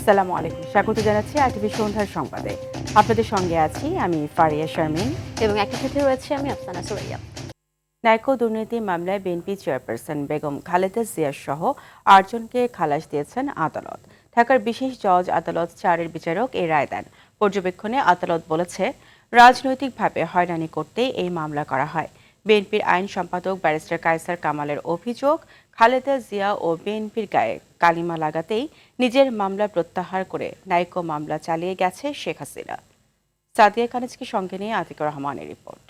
আসসালামু আলাইকুম, স্বাগত জানাচ্ছি আরটিভি সন্ধ্যার সংবাদে। আপনাদের সঙ্গে আছি আমি ফারিয়া শারমিন এবং একই সাথে রয়েছে আমি আফসানা সুরাইয়া। নাইকো দুর্নীতি মামলায় বিএনপি চেয়ারপারসন বেগম খালেদা জিয়া সহ ৮ জনকে খালাস দিয়েছেন আদালত। ঢাকার বিশেষ জজ আদালত ৪-এর বিচারক এই রায় দেন। পর্যবেক্ষণে আদালত বলেছে, রাজনৈতিকভাবে হয়রানি করতে এই মামলা করা হয়। বিএনপির আইন সম্পাদক ব্যারিস্টার কায়সার কামালের অভিযোগ, খালেদা জিয়া ও বিএনপির গায়ে কালিমা লাগাতেই নিজের মামলা প্রত্যাহার করে নাইকো মামলা চালিয়ে গেছে শেখ হাসিনা। সাদিয়া কানিজকে সঙ্গে নিয়ে আতিকুর রহমানের রিপোর্ট।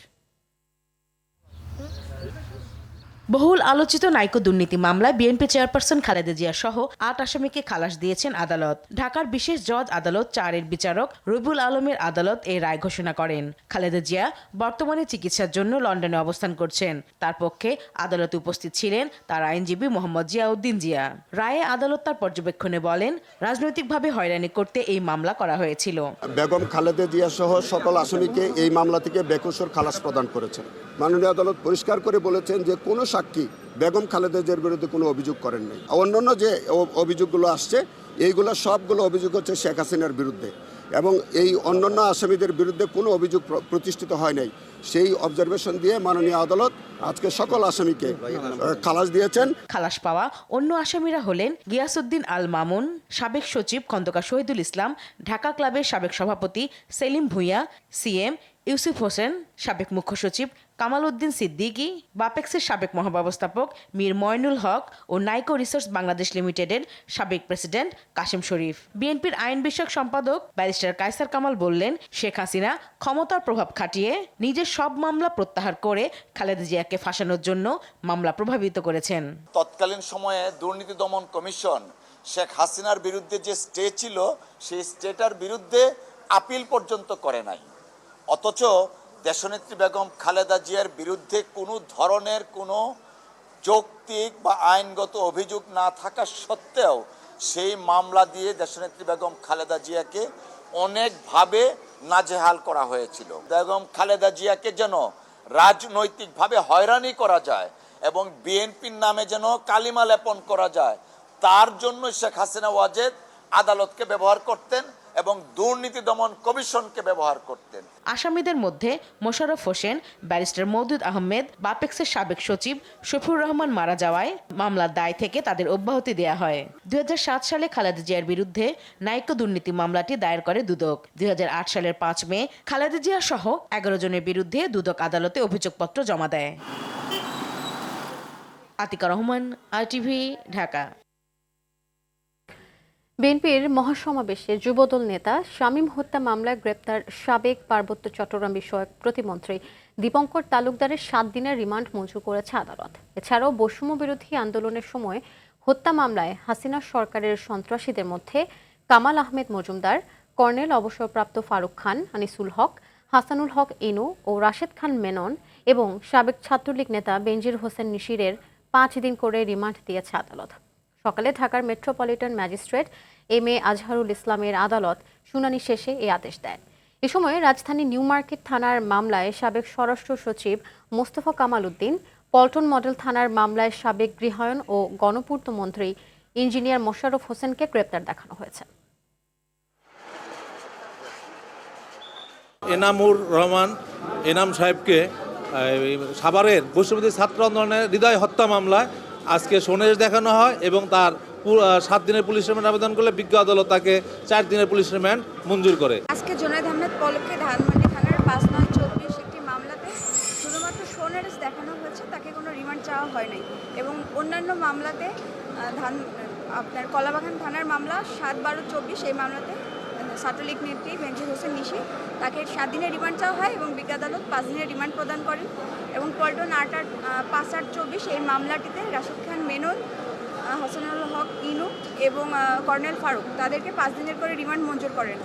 বহুল আলোচিত নাইকো দুর্নীতি মামলায় বিএনপি চেয়ারপারসন খালেদা জিয়া সহ ৮ আসামিকে খালাস দিয়েছেন আদালত। ঢাকার বিশেষ জজ আদালত ৪-এর বিচারক রবিউল আলমের আদালত এই রায় ঘোষণা করেন। খালেদা জিয়া বর্তমানে চিকিৎসার জন্য লন্ডনে অবস্থান করছেন। তার পক্ষে আদালতে উপস্থিত ছিলেন তার আইনজীবী মোহাম্মদ জিয়াউদ্দিন জিয়া। রায়ে আদালত তার পর্যবেক্ষণে বলেন, রাজনৈতিকভাবে হয়রানি করতে এই মামলা করা হয়েছিল। বেগম খালেদা জিয়া সহ সকল আসামিকে এই মামলা থেকে বেকসুর খালাস প্রদান করেছেন। মাননীয় আদালত পরিষ্কার করে বলেছেন যে কোনো সাক্ষী বেগম খালেদা জিয়ার বিরুদ্ধে কোনো অভিযোগ করেন নাই। অন্যান্য যে অভিযোগগুলো আসছে এইগুলো সবগুলো অভিযোগ হচ্ছে শেখ হাসিনার বিরুদ্ধে, এবং এই অন্যান্য আসামিদের বিরুদ্ধে কোনো অভিযোগ প্রতিষ্ঠিত হয় নাই। সেই অবজারভেশন দিয়ে মাননীয় আদালত আজকে সকল আসামিকে খালাস দিয়েছেন। খালাস পাওয়া অন্য আসামিরা হলেন গিয়াসউদ্দিন আল মামুন, সাবেক সচিব খন্দকার শহীদুল ইসলাম, ঢাকা ক্লাবের সাবেক সভাপতি সেলিম ভূঁইয়া, সিএম ইউসুফ হোসেন, সাবেক মুখ্য সচিব কামাল উদ্দিন সিদ্দিকী, বাপেক্সের সাবেক মহাব্যবস্থাপক মীর ময়নুল হক ও নাইকো রিসার্চ বাংলাদেশ লিমিটেডের সাবেক প্রেসিডেন্ট কাশেম শরীফ। বিএনপির আইন বিষয়ক সম্পাদক ব্যারিস্টার কায়সার কামাল বললেন, শেখ হাসিনা ক্ষমতার প্রভাব খাটিয়ে নিজের সব মামলা প্রত্যাহার করে খালেদা জিয়াকে ফাঁসানোর জন্য মামলা প্রভাবিত করেছেন। তৎকালীন সময়ে দুর্নীতি দমন কমিশন শেখ হাসিনার বিরুদ্ধে যে স্টে ছিল সেই স্টেটার বিরুদ্ধে আপিল পর্যন্ত করে নাই। অথচ দেশনেত্রী বেগম খালেদা জিয়ার বিরুদ্ধে কোনো ধরনের কোনো যৌক্তিক বা আইনগত অভিযোগ না থাকা সত্ত্বেও সেই মামলা দিয়ে দেশনেত্রী বেগম খালেদা জিয়াকে অনেকভাবে নাজেহাল করা হয়েছিল। বেগম খালেদা জিয়াকে যেন রাজনৈতিকভাবে হয়রানি করা যায় এবং বিএনপির নামে যেন কালিমা লেপন করা যায়, তার জন্য শেখ হাসিনা ওয়াজেদ আদালতকে ব্যবহার করতেন এবং দুর্নীতি দমন কমিশনকে ব্যবহার করতেন। আসামিদের মধ্যে মোশাররফ হোসেন, ব্যারিস্টার মওদুদ আহমেদ, বাপেক্সের সাবেক সচিব শফিউর রহমান মারা যাওয়ায় মামলার দায় থেকে তাদের অব্যাহতি দেয়া হয়। 2007 সালে খালেদা জিয়ার বিরুদ্ধে নাইকো দুর্নীতি মামলাটি দায়ের করে দুদক। 2008 সালের 5 মে খালেদা জিয়া সহ 11 জনের বিরুদ্ধে দুদক আদালতে অভিযোগপত্র জমা দেয়। আতিকুর রহমান, আরটিভি, ঢাকা। বিএনপির মহাসমাবেশে যুবদল নেতা শামীম হত্যা মামলায় গ্রেপ্তার সাবেক পার্বত্য চট্টগ্রাম বিষয়ক প্রতিমন্ত্রী দীপঙ্কর তালুকদারের 7 দিনের রিমান্ড মঞ্জুর করেছে আদালত। এছাড়াও বৈষম্য বিরোধী আন্দোলনের সময় হত্যা মামলায় হাসিনা সরকারের সন্ত্রাসীদের মধ্যে কামাল আহমেদ মজুমদার, কর্নেল অবসরপ্রাপ্ত ফারুক খান, আনিসুল হক, হাসানুল হক ইনু ও রাশেদ খান মেনন এবং সাবেক ছাত্রলীগ নেতা বেনজির হোসেন নিশিরের 5 দিন করে রিমান্ড দিয়েছে আদালত। সকালে ঢাকার metropolitan magistrate M A Azharul ইসলামের আদালত শুনানি শেষে এই আদেশ দেন। এ সময় রাজধানী নিউ মার্কেট থানার মামলায় সাবেক স্বরাষ্ট্র সচিব মোস্তফা কামাল উদ্দিন, পল্টন মডেল থানার মামলায় সাবেক গৃহায়ন ও গণপূর্ত মন্ত্রী ইঞ্জিনিয়ার মোশাররফ হোসেনকে গ্রেপ্তার দেখানো হয়েছে। এনামুর রহমান এনাম সাহেবকে সাভারের বৈষম্যবিরোধী ছাত্র আন্দোলনের হৃদয় হত্যা মামলায় আজকে সুনির্দেশ দেখানো হয় এবং তার 7 দিনের পুলিশ রিমান্ড আবেদন করলে বিজ্ঞ আদালত তাকে 4 দিনের পুলিশ রিমান্ড মঞ্জুর করে। আজকে জুনায়েদ আহমেদ পলককে ধানমন্ডি থানার 5/9/24 একটি মামলাতে শুধুমাত্র সুনির্দেশ দেখানো হয়েছে, তাকে কোনো রিমান্ড চাওয়া হয় নাই। এবং অন্যান্য মামলাতে আপনার কলাবাগান থানার মামলা 7/12/24 এই মামলাতে ছাত্রলীগ নেত্রী বেনজির হোসেন নিশি, তাকে 7 দিনের রিমান্ড চাওয়া হয় এবং বিজ্ঞ আদালত 5 দিনের রিমান্ড প্রদান করেন। এবং পল্টন 5/8/24 এই মামলাটিতে রাশেদ খান মেনন, হাসানুল হক ইনু এবং কর্নেল ফারুক তাদেরকে 5 দিনের করে রিমান্ড মঞ্জুর করেন।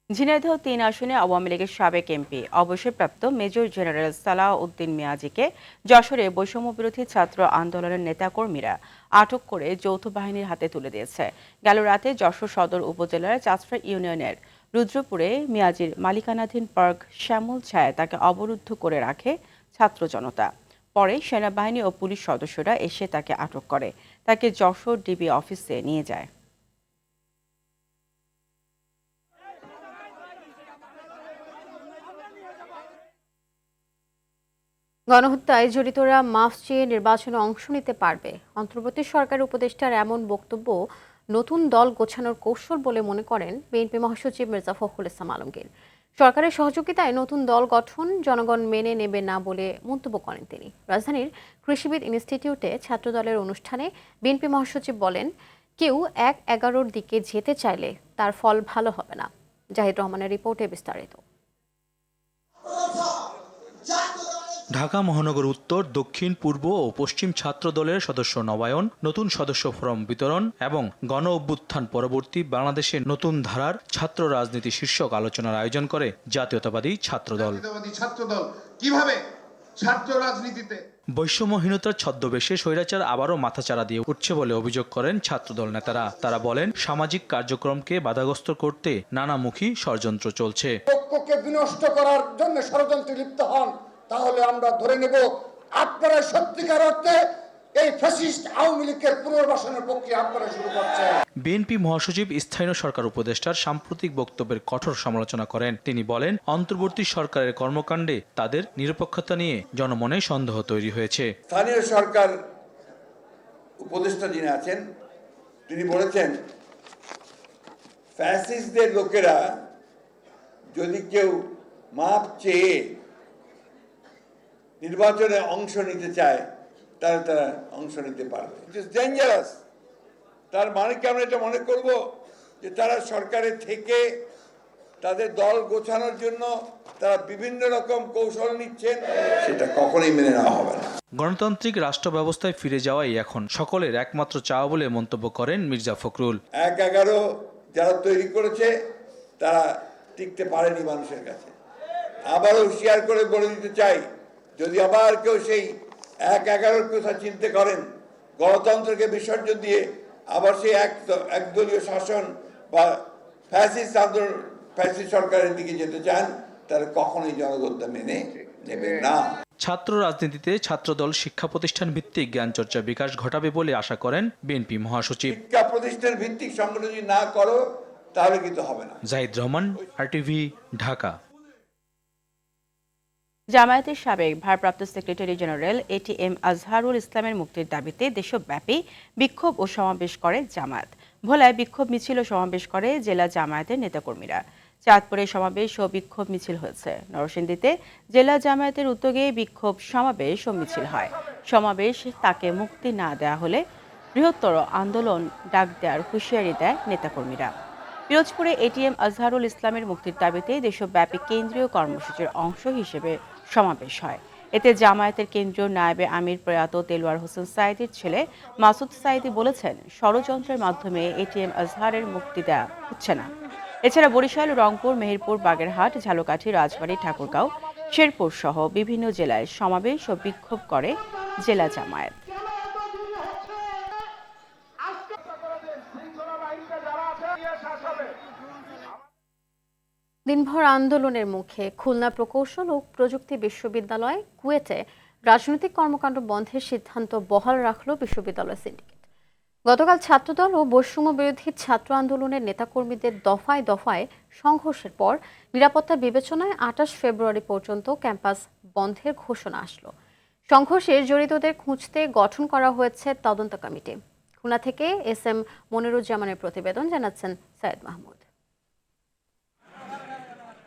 ঝিনাইদহ 3 আসনে আওয়ামী লীগের সাবেক এমপি অবসরপ্রাপ্ত মেজর জেনারেল সালাহ উদ্দিন মিয়াজিকে যশোরে বৈষম্য বিরোধী ছাত্র আন্দোলনের নেতাকর্মীরা আটক করে যৌথ বাহিনীর হাতে তুলে দিয়েছে। গেল রাতে যশোর সদর উপজেলার চাচড়া ইউনিয়নের রুদ্রপুরে মিয়াজির মালিকানাধীন পার্ক শ্যামল ছায়ায় তাকে অবরুদ্ধ করে রাখে ছাত্র জনতা। পরে সেনাবাহিনী ও পুলিশ সদস্যরা এসে তাকে আটক করে। তাকে যশোর ডিবি অফিসে নিয়ে যায়। গণহত্যায় জড়িতরা মাফ চেয়ে নির্বাচনে অংশ নিতে পারবে, অন্তর্বর্তী সরকারের উপদেষ্টার এমন বক্তব্য নতুন দল গোছানোর কৌশল বলে মনে করেন বিএনপি মহাসচিব মির্জা ফখরুল ইসলাম আলমগীর। সরকারের সহযোগিতায় নতুন দল গঠন জনগণ মেনে নেবে না বলে মন্তব্য করেন তিনি। রাজধানীর কৃষিবিদ ইনস্টিটিউটে ছাত্রদলের অনুষ্ঠানে বিএনপি মহাসচিব বলেন, কেউ ১-১১-র দিকে যেতে চাইলে তার ফল ভালো হবে না। জাহিদ রহমানের রিপোর্টে বিস্তারিত। ঢাকা মহানগর উত্তর, দক্ষিণ, পূর্ব ও পশ্চিম ছাত্র দলের সদস্য নবায়ন, নতুন সদস্য ফরম বিতরণ এবং গণ অভ্যুত্থান পরবর্তী বাংলাদেশের নতুন ধারার ছাত্র রাজনীতি শীর্ষক আলোচনার আয়োজন করে জাতীয়তাবাদী ছাত্রদল। কিভাবে ছাত্র রাজনীতিতে বৈষম্যহীনতার ছদ্মবেশে স্বৈরাচার আবারও মাথাচাড়া দিয়ে উঠছে বলে অভিযোগ করেন ছাত্রদল নেতারা। তারা বলেন, সামাজিক কার্যক্রমকে বাধাগ্রস্ত করতে নানামুখী ষড়যন্ত্র চলছে। পক্ষকে বিনষ্ট করার জন্য ষড়যন্ত্রে লিপ্ত হন, তাহলে আমরা ধরে নেব আপনারা সত্যিকার অর্থে এই ফ্যাসিস্ট আওয়ামী লীগের পুনর্বাসনের পক্ষে আপনারা শুরু করছেন। বিএনপি মহাসচিব স্থানীয় সরকার উপদেষ্টার সাম্প্রতিক বক্তব্যের কঠোর সমালোচনা করেন। তিনি বলেন, অন্তর্বর্তী সরকারের কর্মকাণ্ডে তাদের নিরপেক্ষতা নিয়ে জনমনে সন্দেহ তৈরি হয়েছে। স্থানীয় সরকার উপদেষ্টা যিনি আছেন তিনি বলেছেন, ফ্যাসিস্টদের লোকেরা যদি কেউ মাপ চেয়ে নির্বাচনে অংশ নিতে চায় তাহলে তারা অংশ নিতে পারবে। It is dangerous. তার মানে কি আমরা এটা মনে করব যে তারা সরকারে থেকে তাদের দল গোছানোর জন্য তারা বিভিন্ন রকম কৌশল নিচ্ছেন? সেটা কখনোই মেনে নেওয়া হবে না। গণতান্ত্রিক রাষ্ট্র ব্যবস্থায় ফিরে যাওয়াই এখন সকলের একমাত্র চাওয়া বলে মন্তব্য করেন মির্জা ফখরুল। ১-১১ যারা তৈরি করেছে তারা টিকতে পারেনি মানুষের কাছে। আবারও হুঁশিয়ার করে বলে দিতে চাই, যদি আবার কেউ সেই ১-১১-র কথা চিন্তা করেন, গণতন্ত্রকে বিসর্জন দিয়ে আবার সেই একদলীয় শাসন বা ফ্যাসিস্ট আন্দোলন, ফ্যাসিস্ট সরকারের দিকে যেতে চান, তারা কখনোই জনগণ মেনে নেবে না। ছাত্র রাজনীতিতে ছাত্রদল শিক্ষা প্রতিষ্ঠান ভিত্তিক জ্ঞান চর্চা বিকাশ ঘটাবে বলে আশা করেন বিএনপি মহাসচিব। শিক্ষা প্রতিষ্ঠান ভিত্তিক সংগঠন যদি না করো তাহলে কিন্তু হবে না। জাহিদ রহমান, RTV, ঢাকা। জামায়াতের সাবেক ভারপ্রাপ্ত সেক্রেটারি জেনারেল ATM আজহারুল ইসলামের মুক্তির দাবিতে দেশব্যাপী বিক্ষোভ ও সমাবেশ করে জামায়াত। ভোলায় বিক্ষোভ মিছিল ও সমাবেশ করে জেলা জামায়াতের নেতাকর্মীরা। চাঁদপুরে সমাবেশ ও বিক্ষোভ মিছিল হয়েছে। নরসিংদীতে জেলা জামায়াতের উদ্যোগে বিক্ষোভ সমাবেশ ও মিছিল হয়। সমাবেশ তাকে মুক্তি না দেওয়া হলে বৃহত্তর আন্দোলন ডাক দেওয়ার হুঁশিয়ারি দেয় নেতাকর্মীরা। পিরোজপুরে ATM আজহারুল ইসলামের মুক্তির দাবিতে দেশব্যাপী কেন্দ্রীয় কর্মসূচির অংশ হিসেবে সমাবেশ হয়। এতে জামায়াতের কেন্দ্রীয় নায়েবে আমির প্রয়াত দেলোয়ার হোসেন সাঈদীর ছেলে মাসুদ সাঈদী বলেছেন, ষড়যন্ত্রের মাধ্যমে ATM আজহারের মুক্তি দেওয়া হচ্ছে না। এছাড়া বরিশাল, রংপুর, মেহেরপুর, বাগেরহাট, ঝালকাঠি, রাজবাড়ী, ঠাকুরগাঁও, শেরপুর সহ বিভিন্ন জেলায় সমাবেশ ও বিক্ষোভ করে জেলা জামায়াত। দিনভর আন্দোলনের মুখে খুলনা প্রকৌশল ও প্রযুক্তি বিশ্ববিদ্যালয় কুয়েটে রাজনৈতিক কর্মকাণ্ড বন্ধের সিদ্ধান্ত বহাল রাখল বিশ্ববিদ্যালয় সিন্ডিকেট। গতকাল ছাত্রদল ও বৈষম্য বিরোধী ছাত্র আন্দোলনের নেতাকর্মীদের দফায় দফায় সংঘর্ষের পর নিরাপত্তা বিবেচনায় ২৮ ফেব্রুয়ারি পর্যন্ত ক্যাম্পাস বন্ধের ঘোষণা আসলো। সংঘর্ষে জড়িতদের খুঁজতে গঠন করা হয়েছে তদন্ত কমিটি। খুলনা থেকে SM মনিরুজ্জামানের প্রতিবেদন, জানাচ্ছেন সৈয়দ মাহমুদ।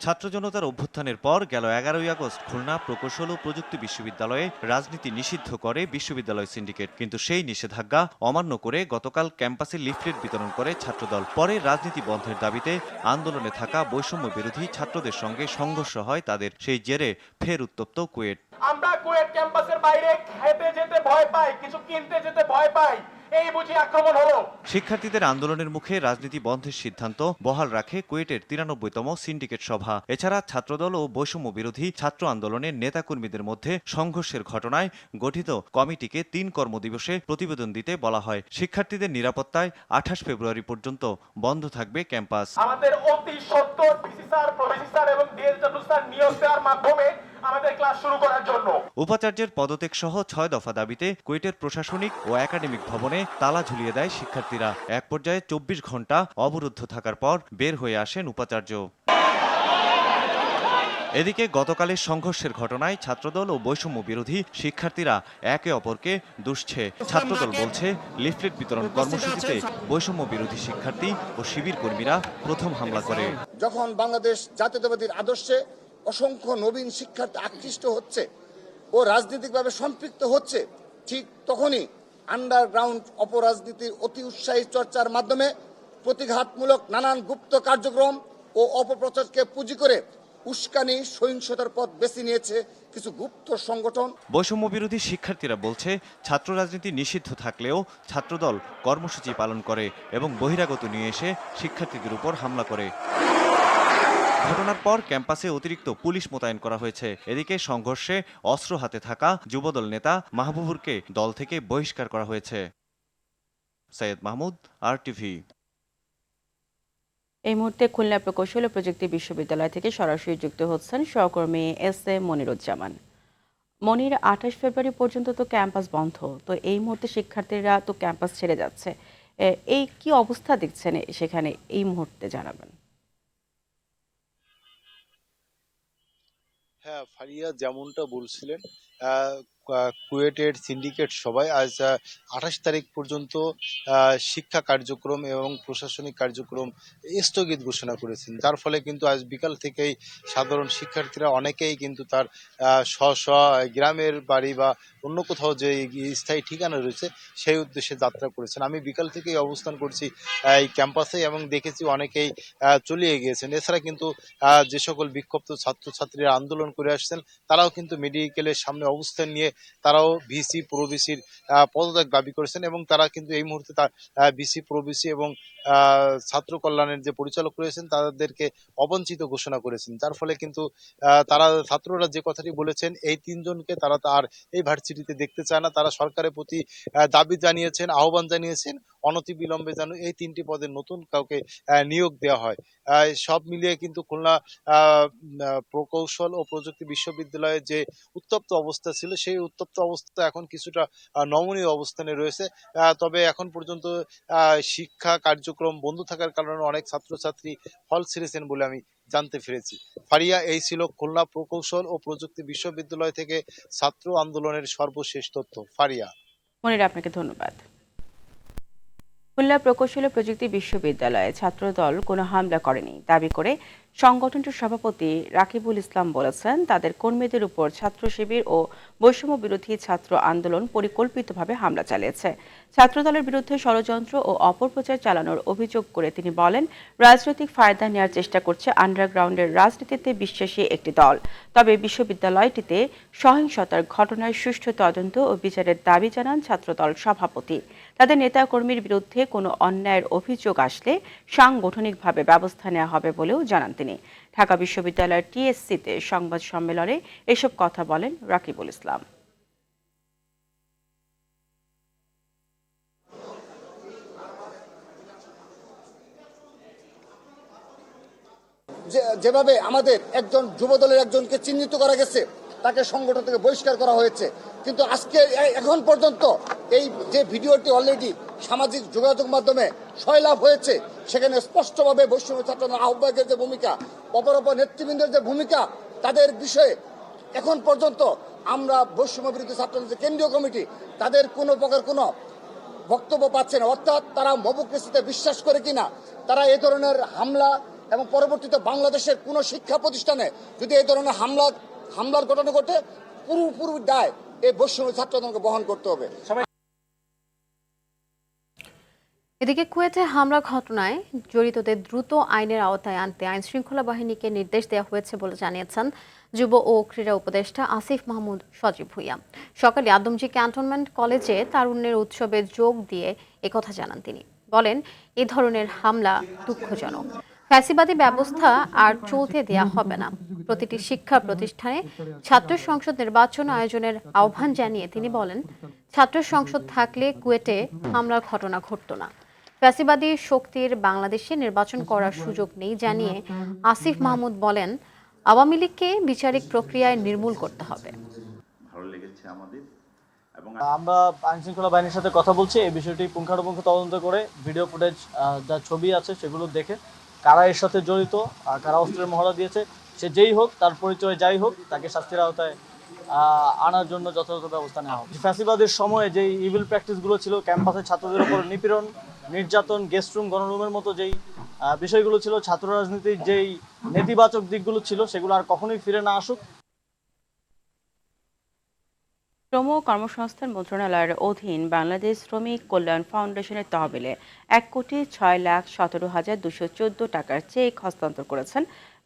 ছাত্র জনতার অভ্যুত্থানের পর গেল ১১ই আগস্ট খুলনা প্রকৌশল ও প্রযুক্তি বিশ্ববিদ্যালয়ে রাজনীতি নিষিদ্ধ করে বিশ্ববিদ্যালয় সিন্ডিকেট। কিন্তু সেই নিষেধাজ্ঞা অমান্য করে গতকাল ক্যাম্পাসে লিফলেট বিতরণ করে ছাত্রদল। পরে রাজনীতি বন্ধের দাবিতে আন্দোলনে থাকা বৈষম্য বিরোধী ছাত্রদের সঙ্গে সংঘর্ষ হয় তাদের। সেই জেরে ফের উত্তপ্ত কুয়েট। আমরা কুয়েট ক্যাম্পাসের বাইরে খেতে যেতে ভয় পাই, কিছু কিনতে যেতে ভয় পাই, এই বুঝি আক্রমণ হলো। শিক্ষার্থীদের আন্দোলনের মুখে রাজনীতি বন্ধের সিদ্ধান্ত বহাল রাখে কুয়েটের ৯৩তম সিন্ডিকেট সভা। এছাড়া ছাত্রদল ও বৈষম্য বিরোধী ছাত্র আন্দোলনের নেতাকর্মীদের মধ্যে সংঘর্ষের ঘটনায় গঠিত কমিটিকে ৩ কর্মদিবসে প্রতিবেদন দিতে বলা হয়। শিক্ষার্থীদের নিরাপত্তায় ২৮ ফেব্রুয়ারি পর্যন্ত বন্ধ থাকবে ক্যাম্পাস। আমাদের অতি সত্বর ভিসি স্যার, প্রভিসি স্যার এবং ডিএসডব্লিউ স্যার নিয়োগ দেওয়ার মাধ্যমে আমাদের ক্লাস শুরু করার জন্য। উপাচার্যের পদত্যাগ সহ 6 দফা দাবিতে কুয়েটের প্রশাসনিক ও একাডেমিক ভবনে তালা ঝুলিয়ে দেয় শিক্ষার্থীরা। এক পর্যায়ে 24 ঘন্টা অবরুদ্ধ থাকার পর বের হয়ে আসেন উপাচার্য। এদিকে গতকালের সংঘর্ষের ঘটনায় ছাত্রদল ও বৈষম্য বিরোধী শিক্ষার্থীরা একে অপরকে দুষছে। ছাত্রদল বলছে লিফলেট বিতরণ কর্মসূচিতে বৈষম্য বিরোধী শিক্ষার্থী ও শিবির কর্মীরা প্রথম হামলা করে। যখন বাংলাদেশ জাতীয়তাবাদীর আদর্শে অসংখ্য নবীন শিক্ষার্থী আকৃষ্ট হচ্ছে ও রাজনৈতিকভাবে সম্পৃক্ত হচ্ছে, ঠিক তখনই আন্ডারগ্রাউন্ড অপরাজনীতির অতি উৎসাহী চর্চার মাধ্যমে প্রতিঘাতমূলক নানান গুপ্ত কার্যক্রম ও অপপ্রচারকে পুঁজি করে উস্কানি সহিংসতার পথ বেছে নিয়েছে কিছু গুপ্ত সংগঠন। বৈষম্য বিরোধী শিক্ষার্থীরা বলছে ছাত্র রাজনীতি নিষিদ্ধ থাকলেও ছাত্রদল কর্মসূচি পালন করে এবং বহিরাগত নিয়ে এসে শিক্ষার্থীদের উপর হামলা করে। ঘটনার পর ক্যাম্পাসে অতিরিক্ত পুলিশ মোতায়েন করা হয়েছে। এদিকে সংঘর্ষে অস্ত্র হাতে থাকা যুবদল নেতা মাহবুবুরকে দল থেকে বহিষ্কার করা হয়েছে। সৈয়দ মাহমুদ, RTV। এই মুহূর্তে খুলনা প্রকৌশল ও প্রযুক্তি বিশ্ববিদ্যালয় থেকে সরাসরি যুক্ত হচ্ছেন সহকর্মী SM মনিরুজ্জামান। মনির, 28 ফেব্রুয়ারি পর্যন্ত তো ক্যাম্পাস বন্ধ, তো এই মুহূর্তে শিক্ষার্থীরা তো ক্যাম্পাস ছেড়ে যাচ্ছে, এই কি অবস্থা দেখছেন সেখানে এই মুহূর্তে জানাবেন। হ্যাঁ ফারিয়া, যেমনটা বলছিলেন, কুয়েটের সিন্ডিকেট সবাই আজ 28 তারিখ পর্যন্ত শিক্ষা কার্যক্রম এবং প্রশাসনিক কার্যক্রম স্থগিত ঘোষণা করেছেন। যার ফলে কিন্তু আজ বিকাল থেকেই সাধারণ শিক্ষার্থীরা অনেকেই কিন্তু তার স্ব গ্রামের বাড়ি বা অন্য কোথাও যে স্থায়ী ঠিকানা রয়েছে সেই উদ্দেশ্যে যাত্রা করেছেন। আমি বিকাল থেকেই অবস্থান করছি এই ক্যাম্পাসে এবং দেখেছি অনেকেই চলে গিয়েছেন। এছাড়া কিন্তু যে সকল বিক্ষুব্ধ ছাত্রছাত্রীরা আন্দোলন করে আসছেন তারাও কিন্তু মেডিকেলের সামনে অবস্থান নিয়ে তারাও ভিসি প্রভিসির পদত্যাগ দাবি করেছেন এবং তারা কিন্তু এই মুহূর্তে তার ভিসি প্রভিসি এবং ছাত্র কল্যাণের যে পরিচালক রয়েছেন তাদেরকে অবঞ্চিত ঘোষণা করেছেন। যার ফলে কিন্তু তারা ছাত্ররা যে কথাটি বলেছেন এই তিনজনকে তারা আর এই ভার্সিটিতে দেখতে চায় না। তারা সরকারের প্রতি দাবি জানিয়েছেন, আহ্বান জানিয়েছেন অনতিবিলম্বে যেন এই 3টি পদে নতুন কাউকে নিয়োগ দেওয়া হয়। সব মিলিয়ে কিন্তু খুলনা প্রকৌশল ও প্রযুক্তি বিশ্ববিদ্যালয়ের যে উত্তপ্ত অবস্থা ছিল সেই উত্তপ্ত অবস্থা এখন কিছুটা নমনীয় অবস্থানে রয়েছে। তবে এখন পর্যন্ত শিক্ষা কার্যক্রম বন্ধ থাকার কারণে অনেক ছাত্রছাত্রী হল ছেড়েছেন বলে আমি জানতে পেরেছি। ফারিয়া, এই ছিল খুলনা প্রকৌশল ও প্রযুক্তি বিশ্ববিদ্যালয় থেকে ছাত্র আন্দোলনের সর্বশেষ তথ্য। ফারিয়া। মনির, আপনাকে ধন্যবাদ। খুলনা প্রকৌশল ও প্রযুক্তি বিশ্ববিদ্যালয়ে ছাত্রদল কোনো হামলা করেনি দাবি করে সংগঠনটির সভাপতি রাকিবুল ইসলাম বলেছেন, তাদের কর্মীদের উপর ছাত্র শিবির ও বৈষম্য বিরোধী ছাত্র আন্দোলন পরিকল্পিতভাবে হামলা চালিয়েছে। ছাত্রদলের বিরুদ্ধে ষড়যন্ত্র ও অপপ্রচার চালানোর অভিযোগ করে তিনি বলেন, রাজনৈতিক ফায়দা নেওয়ার চেষ্টা করছে আন্ডারগ্রাউন্ডের রাজনীতিতে বিশ্বাসী একটি দল। তবে বিশ্ববিদ্যালয়টিতে সহিংসতার ঘটনার সুষ্ঠু তদন্ত ও বিচারের দাবি জানান ছাত্রদল সভাপতি। তাদের নেতাকর্মীর বিরুদ্ধে কোনো অন্যায়ের অভিযোগ আসলে সাংগঠনিকভাবে ব্যবস্থা নেওয়া হবে বলেও জানান তিনি। ঢাকা বিশ্ববিদ্যালয়ের TSC-তে সংবাদ সম্মেলনে এসব কথা বলেন রাকিবুল ইসলাম। যেভাবে আমাদের একজন যুবদলের একজনকে চিহ্নিত করা গেছে, তাকে সংগঠন থেকে বহিষ্কার করা হয়েছে, কিন্তু আজকে এখন পর্যন্ত এই যে ভিডিওটি অলরেডি সামাজিক যোগাযোগ মাধ্যমে সয়লাভ হয়েছে সেখানে স্পষ্টভাবে বৈষম্য ছাত্র আহ্বায়কের যে ভূমিকা, অপর নেতৃবৃন্দের যে ভূমিকা, তাদের বিষয়ে এখন পর্যন্ত আমরা বৈষম্য বিরোধী ছাত্র কেন্দ্রীয় কমিটি তাদের কোনো প্রকার কোনো বক্তব্য পাচ্ছে না। অর্থাৎ তারা মবক্রেসিতে বিশ্বাস করে কিনা, তারা এই ধরনের হামলা এবং পরবর্তীতে বাংলাদেশের কোনো শিক্ষা প্রতিষ্ঠানে যদি এই ধরনের হামলার ঘটনা ঘটে পুরোপুরি দায় এই বৈষম্য ছাত্রদেরকে বহন করতে হবে। এদিকে কুয়েটে হামলা ঘটনায় জড়িতদের দ্রুত আইনের আওতায় আনতে আইন শৃঙ্খলা বাহিনীকে নির্দেশ দেওয়া হয়েছে বলে জানিয়েছেন যুব ও ক্রীড়া উপদেষ্টা আসিফ মাহমুদ সজীব ভুঁইয়া। সকালে আদমজী ক্যান্টনমেন্ট কলেজে তারুণ্যের উৎসবে যোগ দিয়ে একথা জানান তিনি। বলেন, এ ধরনের হামলা দুঃখজনক। ফ্যাসিবাদী ব্যবস্থা আর চলতে দেয়া হবে না। প্রতিটি শিক্ষা প্রতিষ্ঠানে ছাত্র সংসদ নির্বাচন আয়োজনের আহ্বান জানিয়ে তিনি বলেন, ছাত্র সংসদ থাকলে কুয়েটে হামলার ঘটনা ঘটত না। ফ্যাসিবাদী শক্তির বাংলাদেশে নির্বাচন করার সুযোগ নেই জানিয়ে আসিফ মাহমুদ বলেন, আওয়ামী লীগকে বিচারিক প্রক্রিয়ায় নির্মূল করতে হবে। আমরা আইনশৃঙ্খলা বাহিনীর সাথে কথা বলছি এই বিষয়টি পুঙ্খানুপুঙ্খ তদন্ত করে ভিডিও ফুটেজ যা ছবি আছে সেগুলো দেখে কারা এর সাথে জড়িত, কারা অস্ত্রের মহড়া দিয়েছে, সে যেই হোক, তার পরিচয় যাই হোক, তাকে শাস্তির আওতায় আনার জন্য যথাযথ ব্যবস্থা নেওয়া হবে। ফ্যাসিবাদের সময়ে যেই ইভিল প্র্যাকটিসগুলো ছিল, ক্যাম্পাসে ছাত্রদের উপর নিপীড়ন, নির্যাতন, গেস্ট রুম, গণরুমের মতো যেই বিষয়গুলো ছিল, ছাত্র রাজনীতির যেই নেতিবাচক দিকগুলো ছিল, সেগুলো আর কখনোই ফিরে না আসুক। শ্রম ও কর্মসংস্থান মন্ত্রণালয়ের অধীন বাংলাদেশ শ্রমিক কল্যাণ ফাউন্ডেশনের তহবিলে ১,৬,১৭,২১৪ টাকার চেক হস্তান্তর করেছেন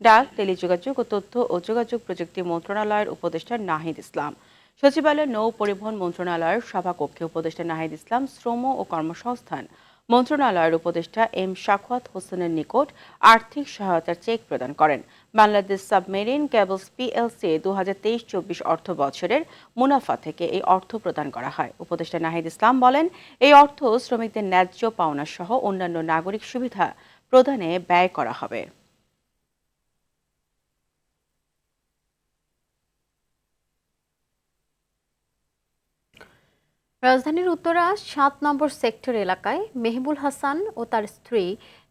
ডাক, টেলিযোগাযোগ ও তথ্য ও যোগাযোগ প্রযুক্তি মন্ত্রণালয়ের উপদেষ্টা নাহিদ ইসলাম। সচিবালয়ের নৌ পরিবহন মন্ত্রণালয়ের সভাকক্ষে উপদেষ্টা নাহিদ ইসলাম শ্রম ও কর্মসংস্থান মন্ত্রণালয়ের উপদেষ্টা এম শাখাওয়াত হোসেনের নিকট আর্থিক সহায়তার চেক প্রদান করেন। বাংলাদেশ সাবমেরিন কেবলস পিএলসি 2023-24 অর্থ বছরের মুনাফা থেকে এই অর্থ প্রদান করা হয়। উপদেষ্টা নাহিদ ইসলাম বলেন, এই অর্থ শ্রমিকদের ন্যায্য পাওনা সহ অন্যান্য নাগরিক সুবিধা প্রদানে ব্যয় করা হবে। রাজধানীর উত্তরা 7 নম্বর সেক্টর এলাকায় মেহবুল হাসান ও তার স্ত্রী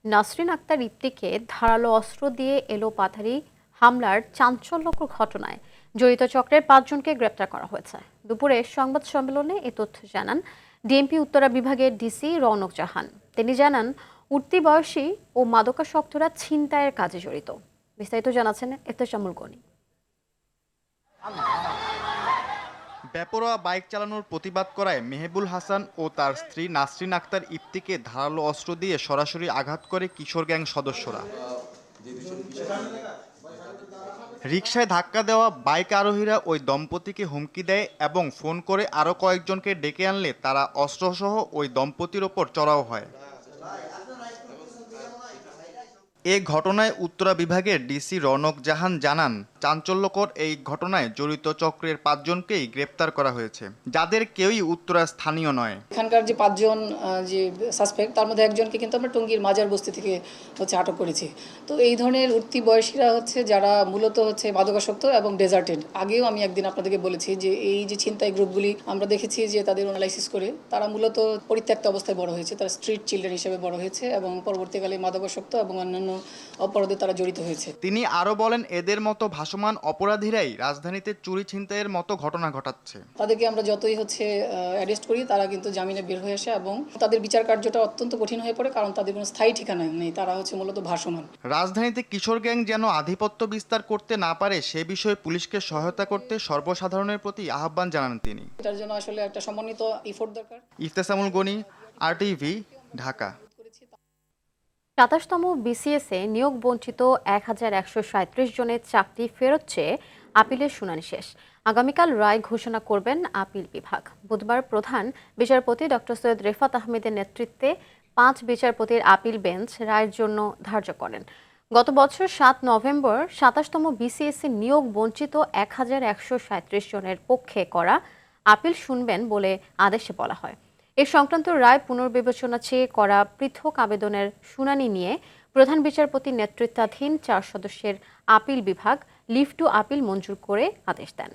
নাসরিন আক্তার ইপ্তিকে ধারালো অস্ত্র দিয়ে এলোপাথারি হামলার চাঞ্চল্যকর ঘটনায় জড়িত চক্রের 5 জনকে গ্রেপ্তার করা হয়েছে। দুপুরে সংবাদ সম্মেলনে এ তথ্য জানান ডিএমপি উত্তরা বিভাগের ডিসি রৌনক জাহান। তিনি জানান, উঠতি বয়সী ও মাদকাসক্তরা ছিনতাইয়ের কাজে জড়িত। বিস্তারিত জানাচ্ছেন এহতেশামুল গনি। বেপরোয়া বাইক চালানোর প্রতিবাদ করায় মেহবুল হাসান ও তার স্ত্রী নাসরিন আক্তার ইপ্তিকে ধারালো অস্ত্র দিয়ে সরাসরি আঘাত করে কিশোর গ্যাং সদস্যরা। রিকশায় ধাক্কা দেওয়া বাইক আরোহীরা ওই দম্পতিকে হুমকি দেয় এবং ফোন করে আরও কয়েকজনকে ডেকে আনলে তারা অস্ত্রসহ ওই দম্পতির ওপর চড়াও হয়। এ ঘটনায় উত্তরা বিভাগের ডিসি রৌনক জাহান জানান, চাঞ্চল্যকর এই ঘটনায় জড়িত চক্রের 5 জনকেই গ্রেপ্তার করা হয়েছে, যাদের কেউই উত্তরা স্থানীয় নয়। এখানকার যে 5 জন যে সাসপেক্ট, তার মধ্যে একজনকে কিন্তু আমরা টঙ্গীর মাজার বস্তি থেকে আটক করেছি। তো এই ধরনের উঠতি বয়সীরা যারা মূলত মাদকাসক্ত এবং ডেজার্টেড। আগেও আমি একদিন আপনাদেরকে বলেছি যে এই যে ছিনতাই গ্রুপগুলি আমরা দেখেছি যে তাদের অ্যানালাইসিস করে তারা মূলত পরিত্যক্ত অবস্থায় বড় হয়েছে, তারা স্ট্রিট চিলড্রেন হিসেবে বড় হয়েছে এবং পরবর্তীকালে মাদকাসক্ত এবং অন্যান্য অপরাধে তারা জড়িত হয়েছে। তিনি আরও বলেন, এদের মতো ভাসমান অপরাধীরাই রাজধানীতে চুরি ছিনতাইয়ের মতো ঘটনা ঘটাচ্ছে। তাদেরকে আমরা যতই অ্যারেস্ট করি, তারা কিন্তু জামিনে বের হয়ে আসে এবং তাদের বিচার কার্যটা অত্যন্ত কঠিন হয়ে পড়ে, কারণ তাদের কোনো স্থায়ী ঠিকানা নেই, তারা মূলত ভাসমান। রাজধানীতে কিশোর গ্যাং যেন আধিপত্য বিস্তার করতে না পারে সে বিষয়ে পুলিশকে সহায়তা করতে সর্বসাধারণের প্রতি আহ্বান জানান তিনি। এটার জন্য আসলে একটা সমন্বিত এফোর্ট দরকার। ইফতেসামুল গনি, RTV, ঢাকা। 27তম বিসিএসে নিয়োগ বঞ্চিত 1137 জনের চাকরি ফেরত চেয়ে আপিলের শুনানি শেষ। আগামীকাল রায় ঘোষণা করবেন আপিল বিভাগ। বুধবার প্রধান বিচারপতি ডক্টর সৈয়দ রেফাত আহমেদের নেতৃত্বে 5 বিচারপতির আপিল বেঞ্চ রায়ের জন্য ধার্য করেন। গত বছর 7 নভেম্বর 27তম বিসিএসে নিয়োগ বঞ্চিত 1137 জনের পক্ষে করা আপিল শুনবেন বলে আদেশে বলা হয়। এ সংক্রান্ত রায় পুনর্বিবেচনা চেয়ে করা পৃথক আবেদনের শুনানি নিয়ে প্রধান বিচারপতির নেতৃত্বাধীন 4 সদস্যের আপিল বিভাগ লিভ টু আপিল মঞ্জুর করে আদেশ দেন।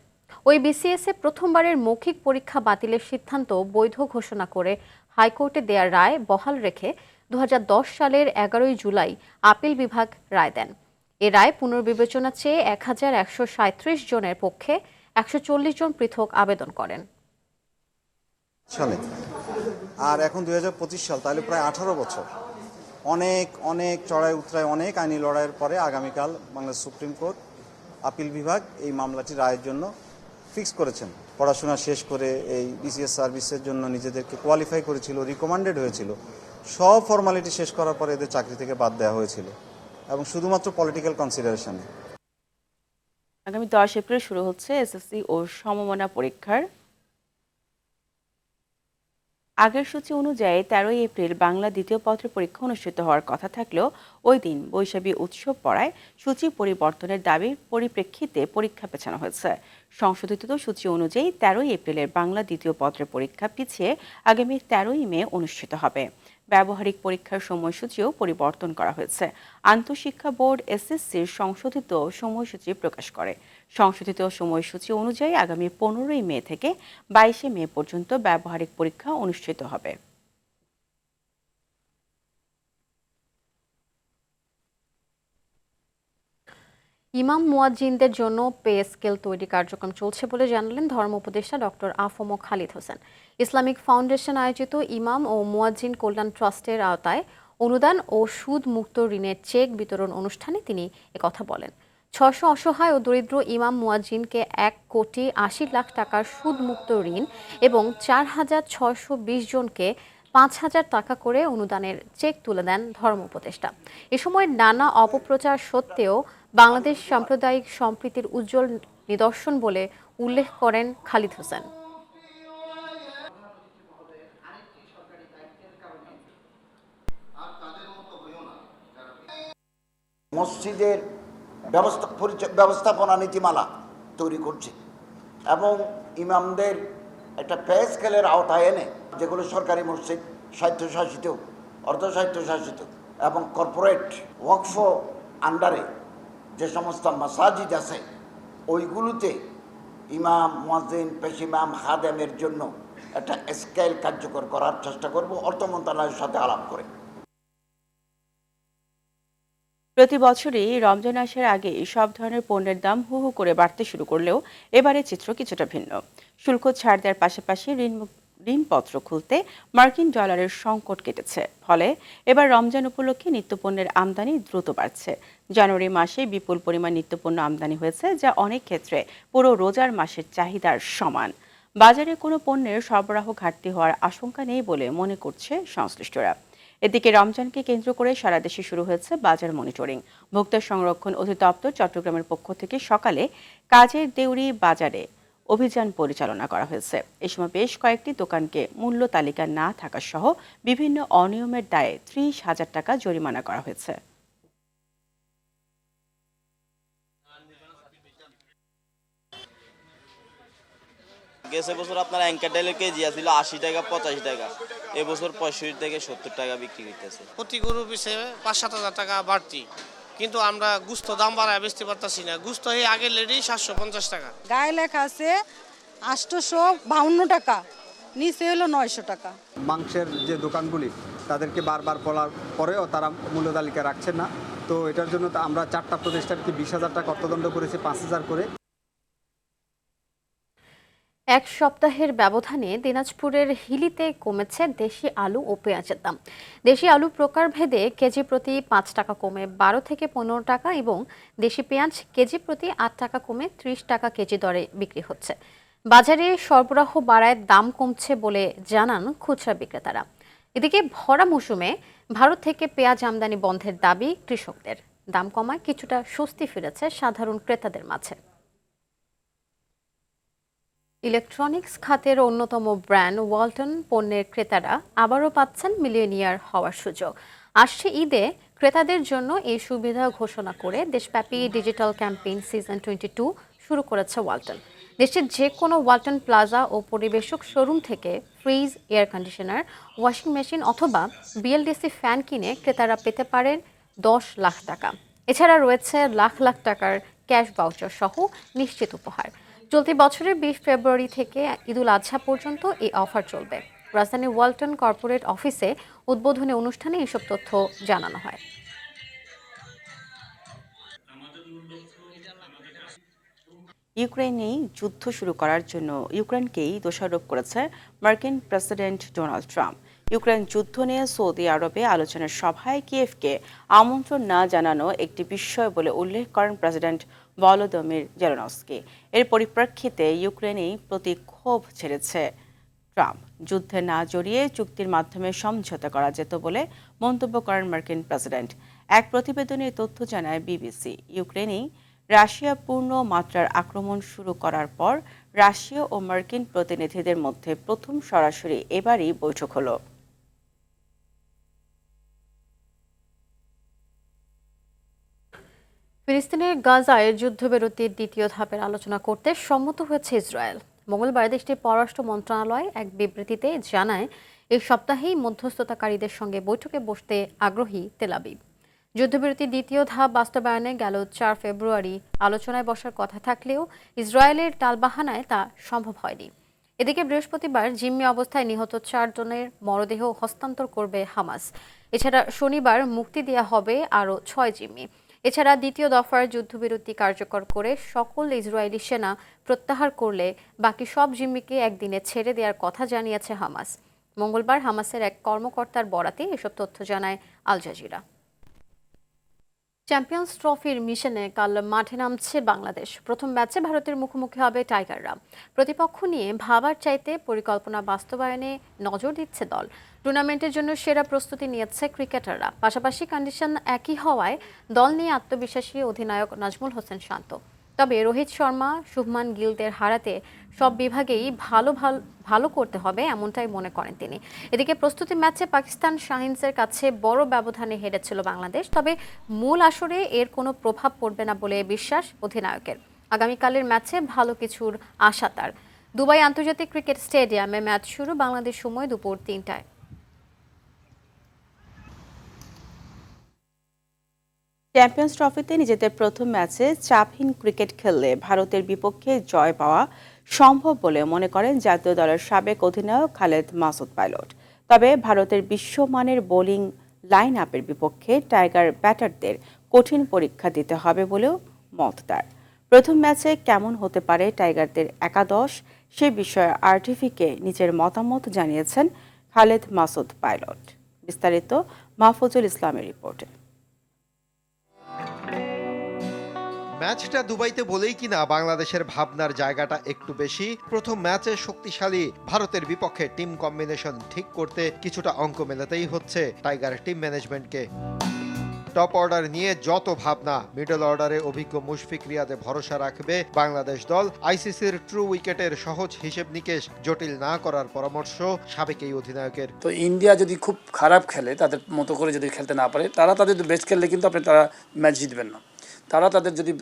ওই বিসিএসে প্রথমবারের মৌখিক পরীক্ষা বাতিলের সিদ্ধান্ত বৈধ ঘোষণা করে হাইকোর্টে দেয়া রায় বহাল রেখে 2010 সালের 11 জুলাই আপিল বিভাগ রায় দেন। এ রায় পুনর্বিবেচনা চেয়ে 1137 জনের পক্ষে 140 জন পৃথক আবেদন করেন। আর এখন 2025 সাল, তাহলে প্রায় 18 বছর। অনেক চড়াই উতরায়, অনেক আইনি লড়াইয়ের পরে আগামীকাল বাংলাদেশ সুপ্রিম কোর্ট আপিল বিভাগ এই মামলাটি রায়ের জন্য ফিক্স করেছেন। পড়াশোনা শেষ করে এই বিসিএস সার্ভিসের জন্য নিজেদেরকে কোয়ালিফাই করেছিল, রিকমেন্ডেড হয়েছিল, সব ফর্মালিটি শেষ করার পরে এদের চাকরি থেকে বাদ দেওয়া হয়েছিল এবং শুধুমাত্র পলিটিক্যাল কনসিডারেশনে। আগামী 10 এপ্রিল শুরু হচ্ছে এসএসসি ও সমমানা পরীক্ষার। আগের সূচি অনুযায়ী 13 এপ্রিল বাংলা দ্বিতীয় পত্রের পরীক্ষা অনুষ্ঠিত হওয়ার কথা থাকলেও ওই দিন বৈশাখী উৎসব পড়ায় সূচি পরিবর্তনের দাবির পরিপ্রেক্ষিতে পরীক্ষা পেছানো হয়েছে। সংশোধিত সূচি অনুযায়ী 13 এপ্রিলের বাংলা দ্বিতীয় পত্রের পরীক্ষা পিছিয়ে আগামী 13 মে অনুষ্ঠিত হবে। ব্যবহারিক পরীক্ষার সময়সূচিও পরিবর্তন করা হয়েছে। আন্তঃশিক্ষা বোর্ড এসএসসির সংশোধিত সময়সূচি প্রকাশ করে। সংশোধিত সময়সূচি অনুযায়ী আগামী 15ই মে থেকে 22শে মে পর্যন্ত ব্যবহারিক পরীক্ষা অনুষ্ঠিত হবে। ইমাম মুয়াজ্জিনদের জন্য পে স্কেল তৈরি কার্যক্রম চলছে বলে জানালেন ধর্ম উপদেষ্টা doctor AFM Khalid Hossain. Islamic Foundation আয়োজিত ইমাম ও মুয়াজ্জিন কল্যাণ ট্রাস্টের আওতায় অনুদান ও সুদ মুক্ত ঋণের চেক বিতরণ অনুষ্ঠানে তিনি একথা বলেন। 600 অসহায় ও দরিদ্র ইমাম মুয়াজ্জিনকে 1,80,00,000 টাকার সুদ মুক্ত ঋণ এবং 4,620 জনকে 5,000 টাকা করে অনুদানের চেক তুলে দেন ধর্ম উপদেষ্টা। এ সময় নানা অপপ্রচার সত্ত্বেও বাংলাদেশ সাম্প্রদায়িক সম্প্রীতির উজ্জ্বল নিদর্শন বলে উল্লেখ করেন খালিদ হোসেন। মসজিদের ব্যবস্থাপনা নীতিমালা তৈরি করছে এবং ইমামদের একটা পে স্কেলের আওতায় এনে যেগুলো সরকারি মসজিদ, স্বায়ত্তশাসিত, অর্ধস্বায়ত্তশাসিত এবং কর্পোরেট ওয়াকফ আন্ডারে যে সমস্ত মাসাজিদ আছে ওইগুলোতে ইমাম, মুয়াজ্জিন, পেশ ইমাম, খাদেমের জন্য একটা স্কেল কার্যকর করার চেষ্টা করব অর্থ মন্ত্রণালয়ের সাথে আলাপ করে। প্রতি বছরই রমজান আসার আগে সব ধরনের পণ্যের দাম হু হু করে বাড়তে শুরু করলেও এবারে চিত্র কিছুটা ভিন্ন। শুল্ক ছাড় দেওয়ার পাশাপাশি ঋণপত্র খুলতে মার্কিন ডলারের সংকট কেটেছে। ফলে এবার রমজান উপলক্ষে নিত্যপণ্যের আমদানি দ্রুত বাড়ছে। জানুয়ারি মাসে বিপুল পরিমাণ নিত্যপণ্য আমদানি হয়েছে, যা অনেক ক্ষেত্রে পুরো রোজার মাসের চাহিদার সমান। বাজারে কোনো পণ্যের সরবরাহ ঘাটতি হওয়ার আশঙ্কা নেই বলে মনে করছে সংশ্লিষ্টরা। এদিকে রমজানকে কেন্দ্র করে সারা দেশে শুরু হয়েছে বাজার মনিটরিং। ভোক্তা সংরক্ষণ অধিদপ্তর চট্টগ্রামের পক্ষ থেকে সকালে কাজের দেউরি বাজারে অভিযান পরিচালনা করা হয়েছে। এ সময় বেশ কয়েকটি দোকানকে মূল্য তালিকা না থাকা সহ বিভিন্ন অনিয়মের দায়ে 30,000 টাকা জরিমানা করা হয়েছে। গেছে বছর আপনার অ্যাঙ্কার ডালের কেজি আছিল 80 টাকা 85 টাকা, এবছর 65 থেকে 70 টাকা বিক্রি করতেছে। প্রতি গরু পিছে 5-7 হাজার টাকা বাড়তি, কিন্তু আমরা গুস্ত দাম বাড়ায় বেচতে পারতাছি না। গুস্ত এই আগের লেডি 750 টাকা, গায়ে লেখা আছে 852 টাকা, নিচে হলো 900 টাকা। মাংসের যে দোকানগুলি তাদেরকে বারবার বলার পরেও তারা মূল্য তালিকা রাখছে না। তো এটার জন্য আমরা 4টা প্রতিষ্ঠানকে 20,000 টাকা অর্থদণ্ড করেছি, 5,000 করে। এক সপ্তাহের ব্যবধানে দিনাজপুরের হিলিতে কমেছে দেশি আলু ও পেঁয়াজের দাম। দেশি আলু প্রকারভেদে কেজি প্রতি 5 টাকা কমে 12 থেকে 15 টাকা এবং দেশি পেঁয়াজ কেজি প্রতি 8 টাকা কমে 30 টাকা কেজি দরে বিক্রি হচ্ছে। বাজারে সরবরাহ বাড়ায় দাম কমছে বলে জানান খুচরা বিক্রেতারা। এদিকে ভরা মৌসুমে ভারত থেকে পেঁয়াজ আমদানি বন্ধের দাবি কৃষকদের। দাম কমায় কিছুটা স্বস্তি ফিরেছে সাধারণ ক্রেতাদের মাঝে। ইলেকট্রনিক্স খাতের অন্যতম ব্র্যান্ড ওয়ালটন পণ্যের ক্রেতারা আবারও পাচ্ছেন মিলিয়নিয়ার হওয়ার সুযোগ। আসছে ঈদে ক্রেতাদের জন্য এই সুবিধা ঘোষণা করে দেশব্যাপী ডিজিটাল ক্যাম্পেইন সিজন 22 শুরু করেছে ওয়ালটন। দেশের যে কোনো ওয়ালটন প্লাজা ও পরিবেশক শোরুম থেকে fridge, air conditioner, washing machine অথবা বিএলডিসি ফ্যান কিনে ক্রেতারা পেতে পারেন 10 লাখ টাকা। এছাড়া রয়েছে লাখ লাখ টাকার ক্যাশ ভাউচার সহ নিশ্চিত উপহার। চলতি বছরের 20 ফেব্রুয়ারি থেকে ঈদুল আজহা পর্যন্ত এই অফার চলবে। রাজধানীর ওয়ালটন কর্পোরেট অফিসে উদ্বোধনী অনুষ্ঠানে এসব তথ্য জানানো হয়। ইউক্রেনেই যুদ্ধ শুরু করার জন্য ইউক্রেনকেই দোষারোপ করেছে মার্কিন প্রেসিডেন্ট ডোনাল্ড ট্রাম্প। ইউক্রেন যুদ্ধ নিয়ে সৌদি আরবে আলোচনার সভায় কিয়েভকে আমন্ত্রণ না জানানো একটি বিষয় বলে উল্লেখ করেন প্রেসিডেন্ট ভলোদিমির জেলেনস্কি। এর পরিপ্রেক্ষিতে ইউক্রেনেই প্রতি ক্ষোভ ছেড়েছে ট্রাম্প। যুদ্ধে না জড়িয়ে চুক্তির মাধ্যমে সমঝোতা করা যেত বলে মন্তব্য করেন মার্কিন প্রেসিডেন্ট। এক প্রতিবেদনে তথ্য জানায় বিবিসি। ইউক্রেনেই রাশিয়া পূর্ণ মাত্রার আক্রমণ শুরু করার পর রাশিয়া ও মার্কিন প্রতিনিধিদের মধ্যে প্রথম সরাসরি এবারই বৈঠক হলো। ফিলিস্তিনের গাজায় যুদ্ধবিরতির দ্বিতীয় ধাপের আলোচনা করতে সম্মত হয়েছে ইসরায়েল। মঙ্গলবার দেশটির পররাষ্ট্র মন্ত্রণালয় এক বিবৃতিতে জানায়, এই সপ্তাহেই মধ্যস্থতাকারীদের সঙ্গে বৈঠকে বসতে আগ্রহী তেল আবিব। যুদ্ধবিরতির দ্বিতীয় ধাপ বাস্তবায়নে গেল 4 ফেব্রুয়ারি আলোচনায় বসার কথা থাকলেও ইসরায়েলের টালবাহানায় তা সম্ভব হয়নি। এদিকে বৃহস্পতিবার জিম্মি অবস্থায় নিহত 4 জনের মরদেহ হস্তান্তর করবে হামাস। এছাড়া শনিবার মুক্তি দেওয়া হবে আরও 6 জিম্মি। এছাড়া দ্বিতীয় দফার যুদ্ধবিরতি কার্যকর করে সকল ইসরায়েলি সেনা প্রত্যাহার করলে বাকি সব জিম্মিকে একদিনে ছেড়ে দেওয়ার কথা জানিয়েছে হামাস। মঙ্গলবার হামাসের এক কর্মকর্তার বরাতে এসব তথ্য জানায় আল জাজিরা। চ্যাম্পিয়ন্স ট্রফির মিশনে কাল মাঠে নামছে বাংলাদেশ। প্রথম ম্যাচে ভারতের মুখোমুখি হবে টাইগাররা। প্রতিপক্ষ নিয়ে ভাবার চাইতে পরিকল্পনা বাস্তবায়নে নজর দিচ্ছে দল। টুর্নামেন্টের জন্য সেরা প্রস্তুতি নিয়েছে ক্রিকেটাররা। পাশাপাশি কন্ডিশন একই হওয়ায় দল নিয়ে আত্মবিশ্বাসী অধিনায়ক নাজমুল হোসেন শান্ত। তবে রোহিত শর্মা, শুভমান গিলদের হারাতে সব বিভাগেই ভালো করতে হবে এমনটাই মনে করেন তিনি। এদিকে প্রস্তুতি ম্যাচে পাকিস্তান শাহিনসের কাছে বড় ব্যবধানে হেরেছিল বাংলাদেশ। তবে মূল আসরে এর কোনো প্রভাব পড়বে না বলে বিশ্বাস অধিনায়কের। আগামীকালের ম্যাচে ভালো কিছুর আশা তার। দুবাই আন্তর্জাতিক ক্রিকেট স্টেডিয়ামে ম্যাচ শুরু বাংলাদেশ সময় দুপুর 3টায়। চ্যাম্পিয়ন্স ট্রফিতে নিজেদের প্রথম ম্যাচে চাপহীন ক্রিকেট খেললে ভারতের বিপক্ষে জয় পাওয়া সম্ভব বলে মনে করেন জাতীয় দলের সাবেক অধিনায়ক খালেদ মাসুদ পাইলট। তবে ভারতের বিশ্বমানের বোলিং লাইন আপের বিপক্ষে টাইগার ব্যাটারদের কঠিন পরীক্ষা দিতে হবে বলেও মত তার। প্রথম ম্যাচে কেমন হতে পারে টাইগারদের একাদশ, সে বিষয়ে আরটিভিকে নিজের মতামত জানিয়েছেন খালেদ মাসুদ পাইলট। বিস্তারিত মাহফুজুল ইসলামের রিপোর্টে। ম্যাচটা দুবাইতে বলেই কিনা বাংলাদেশের ভাবনার জায়গাটা একটু বেশি। প্রথম ম্যাচে শক্তিশালী ভারতের বিপক্ষে টিম কম্বিনেশন ঠিক করতে কিছুটা অঙ্ক মেলাতেই হচ্ছে টাইগার টিম ম্যানেজমেন্টকে। টপ অর্ডার নিয়ে যত ভাবনা, মিডল অর্ডারে অভিজ্ঞ মুশফিক রিয়াদে ভরসা রাখবে বাংলাদেশ দল। আইসিসির ট্রু উইকেটের সহজ হিসেব নিকেশ জটিল না করার পরামর্শ সাবেক এই অধিনায়কের। তো ইন্ডিয়া যদি খুব খারাপ খেলে, তাদের মতো করে যদি খেলতে না পারে, তারা তাদের বেস্ট খেললে কিন্তু তারা ম্যাচ জিতবেন না।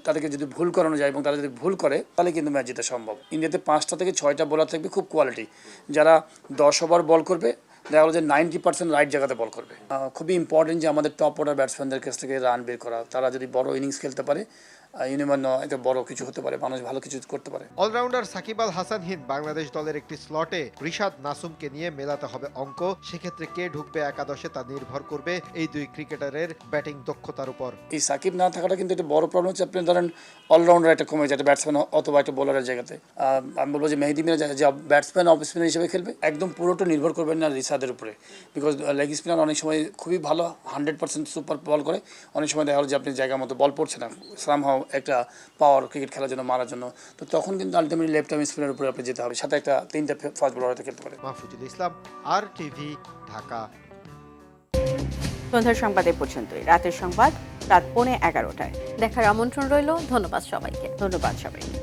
তাদেরকে যদি ভুল করানো যায় এবং তারা যদি ভুল করে তাহলে কিন্তু ম্যাচ জিতা সম্ভব। ইন্ডিয়াতে 5টা থেকে 6টা বোলার থাকবে খুব কোয়ালিটি, যারা 10 ওভার বল করবে, দেখা গেলো যে 90% রাইট জায়গাতে বল করবে। খুবই ইম্পর্টেন্ট যে আমাদের টপ অর্ডার ব্যাটসম্যানদের কাছ থেকে রান বের করা। তারা যদি বড় ইনিংস খেলতে পারে, এটা বড় কিছু হতে পারে, মানুষ ভালো কিছু করতে পারে। অলরাউন্ডার সাকিব আল হাসানহীন বাংলাদেশ দলের একটি স্লটে রিশাদ নাসুমকে নিয়ে মেলাতে হবে অঙ্ক। সেক্ষেত্রে কে ঢুকবে একাদশে তা নির্ভর করবে এই দুই ক্রিকেটারের ব্যাটিং দক্ষতার উপর। এই সাকিব না থাকাটা কিন্তু একটা বড় প্রবলেম হচ্ছে। আপনি ধরেন অলরাউন্ডার একটা কমে যায়, একটা ব্যাটসম্যান অথবা একটা বোলারের জায়গাতে। আমি বলবো যে মেহেদি মিরাজ যে ব্যাটসম্যান অফ স্পিনার হিসেবে খেলবে, একদম পুরোটা নির্ভর করবেন না রিশাদের উপরে। বিকজ লেগ স্পিনার অনেক সময় খুবই ভালো 100% সুপার বল করে, অনেক সময় দেখা গেলো যে আপনি জায়গা মতো বল পড়ছে না, সামহাও একটা পাওয়ার ক্রিকেট খেলার জন্য, মারার জন্য। তো তখন কিন্তু আলটিমেটলি লেফট আর্ম স্পিনারের উপরে আপনি যেতে হবে, সাথে একটা 3টা ফাস্ট বোলার হয়তো খেলতে পারে। মাহফুজুল ইসলাম, RTV, ঢাকা। সন্ধ্যার সংবাদ এ পর্যন্তই। রাতের সংবাদ রাত 11:15টায় দেখার আমন্ত্রণ রইল। ধন্যবাদ সবাইকে। ধন্যবাদ সবাইকে।